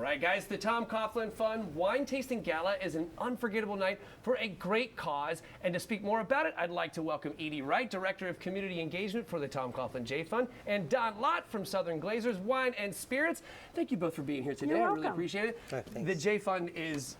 right, guys, the Tom Coughlin Fun Wine Tasting Gala is an unforgettable night for a great cause. And to speak more about it, I'd like to welcome Edie Wright, Director of Community Engagement for the Tom Coughlin J Fund, and Don Lott from Southern Glazers Wine and Spirits. Thank you both for being here today. You're I welcome. really appreciate it. The J Fund is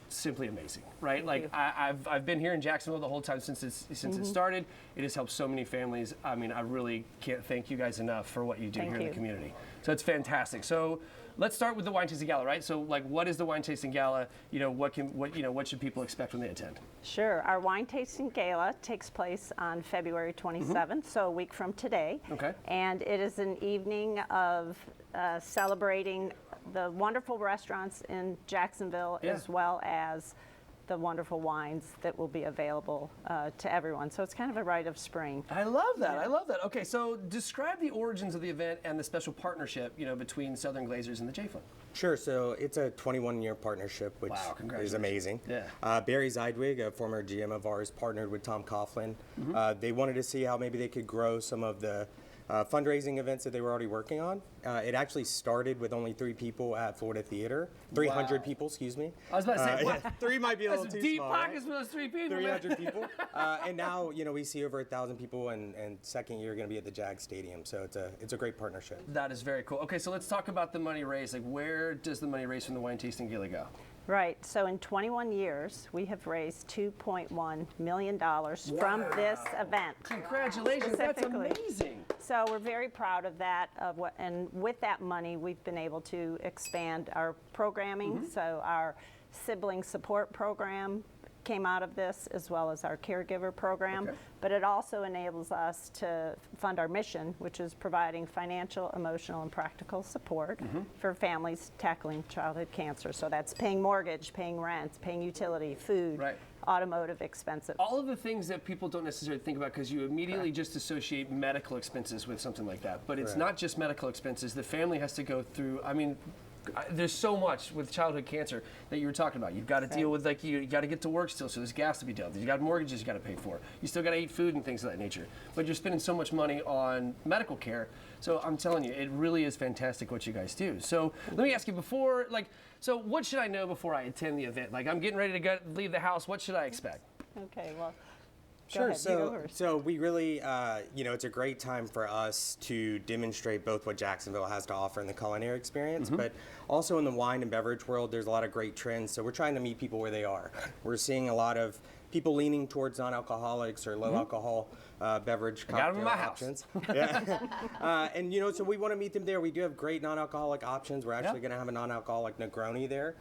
simply amazing, right? Like I've been here in Jacksonville the whole time since it started. It has helped so many families. I mean, I really can't thank you guys enough for what you do here in the community. So it's fantastic. So let's start with the Wine Tasting Gala, right? So like, what is the Wine Tasting Gala? You know, what should people expect when they attend? Sure. Our Wine Tasting Gala takes place on February 27th, so a week from today. Okay. And it is an evening of celebrating the wonderful restaurants in Jacksonville, as well as the wonderful wines that will be available to everyone. So it's kind of a rite of spring. I love that. I love that. Okay, so describe the origins of the event and the special partnership, between Southern Glazers and the J Fund. Sure. So it's a 21-year partnership, which is amazing. Yeah. Barry Zeidwig, a former GM of ours, partnered with Tom Coughlin. They wanted to see how maybe they could grow some of the fundraising events that they were already working on. It actually started with only 3 people at Florida Theater. 300 people, excuse me. I was about to say, what? 3 might be a little too deep small. pockets for those 3 people. 300 people. And now, we see over 1,000 people, and second year going to be at the Jag Stadium. So it's a great partnership. That is very cool. Okay, so let's talk about the money raised. Like, where does the money raised from the Wine Tasting Gala go? Right. So in 21 years, we have raised $2.1 million from this event. Congratulations. That's amazing. So we're very proud of that. And with that money, we've been able to expand our programming. So our sibling support program came out of this, as well as our caregiver program. Okay. But it also enables us to fund our mission, which is providing financial, emotional, and practical support for families tackling childhood cancer. So that's paying mortgage, paying rent, paying utility, food, automotive expenses. All of the things that people don't necessarily think about, because you immediately just associate medical expenses with something like that. But it's not just medical expenses. The family has to go through, there's so much with childhood cancer that you were talking about. You've got to deal with, you got to get to work still, so there's gas to be dealt with. You got mortgages you got to pay for. You still got to eat food and things of that nature. But you're spending so much money on medical care. So I'm telling you, it really is fantastic what you guys do. So let me ask you so what should I know before I attend the event? Like, I'm getting ready to leave the house. What should I expect? Okay, well, Sure. So we really, it's a great time for us to demonstrate both what Jacksonville has to offer in the culinary experience, but also in the wine and beverage world, there's a lot of great trends. So we're trying to meet people where they are. We're seeing a lot of people leaning towards non-alcoholics or low-alcohol beverage cocktail options. And so we want to meet them there. We do have great non-alcoholic options. We're actually going to have a non-alcoholic Negroni there.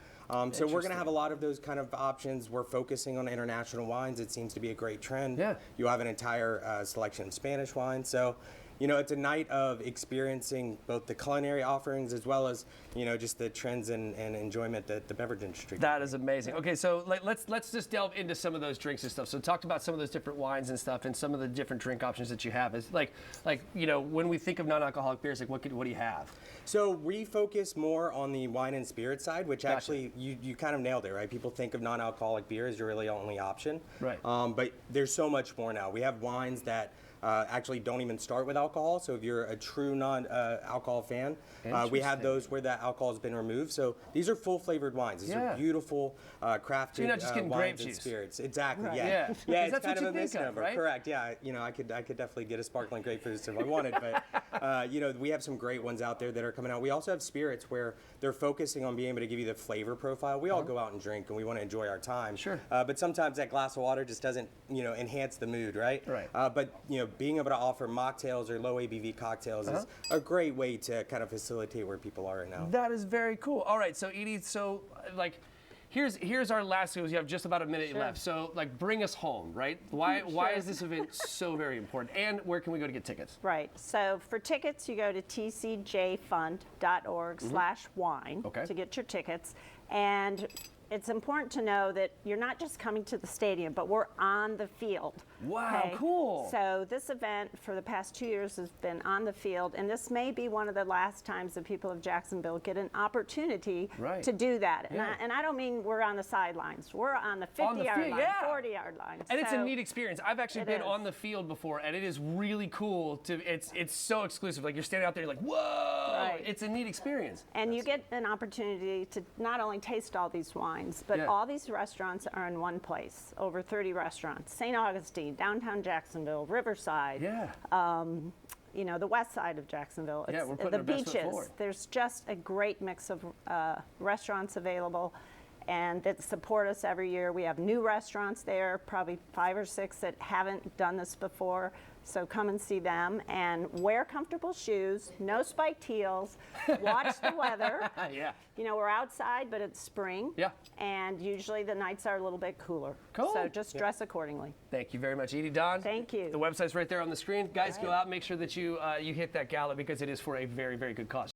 So we're going to have a lot of those kind of options. We're focusing on international wines. It seems to be a great trend. Yeah. You have an entire selection of Spanish wines. So, it's a night of experiencing both the culinary offerings as well as, just the trends and enjoyment that the beverage industry. That is amazing. Okay, so let's just delve into some of those drinks and stuff. So talked about some of those different wines and stuff, and some of the different drink options that you have. Is when we think of non-alcoholic beers, what do you have? So we focus more on the wine and spirit side, which actually you kind of nailed it, right? People think of non-alcoholic beer as your really only option, right? But there's so much more now. We have wines that actually don't even start with alcohol. So if you're a true non-alcohol fan, we have those where that alcohol has been removed. So these are full flavored wines. These are beautiful crafted so you're not just getting wines grape and juice. Spirits. Exactly. Right. Yeah. It's that's kind what of you a think of, misnomer. right? Correct. Yeah. I could definitely get a sparkling grape juice if I wanted, but we have some great ones out there that are coming out. We also have spirits where they're focusing on being able to give you the flavor profile. We all go out and drink and we want to enjoy our time. Sure. But sometimes that glass of water just doesn't enhance the mood, right? Right. But being able to offer mocktails or low ABV cocktails is a great way to kind of facilitate where people are right now. That is very cool. All right, so Edie, here's our last. You have just about a minute left. So bring us home, right? Why is this event so very important? And where can we go to get tickets? Right. So for tickets, you go to tcjfund.org/wine to get your tickets. And it's important to know that you're not just coming to the stadium, but we're on the field. Wow, cool. So this event for the past 2 years has been on the field, and this may be one of the last times that people of Jacksonville get an opportunity to do that. And I don't mean we're on the sidelines. We're on the 50-yard line, 40-yard line. And it's a neat experience. I've actually been on the field before, and it is really cool. It's so exclusive. Like, you're standing out there, you're like, whoa! Right. It's a neat experience. And you get an opportunity to not only taste all these wines, but all these restaurants are in one place. Over 30 restaurants. St. Augustine, downtown Jacksonville, Riverside. You know, the west side of Jacksonville. We're putting the our best foot beaches. forward. There's just a great mix of restaurants available, and that support us every year. We have new restaurants there, probably 5 or 6 that haven't done this before. So come and see them and wear comfortable shoes, no spiked heels, watch the weather. You know, we're outside, but it's spring. And usually the nights are a little bit cooler. So just dress accordingly. Thank you very much, Edie. Don, thank you. The website's right there on the screen. Guys, go out and make sure that you hit that gala, because it is for a very, very good cause.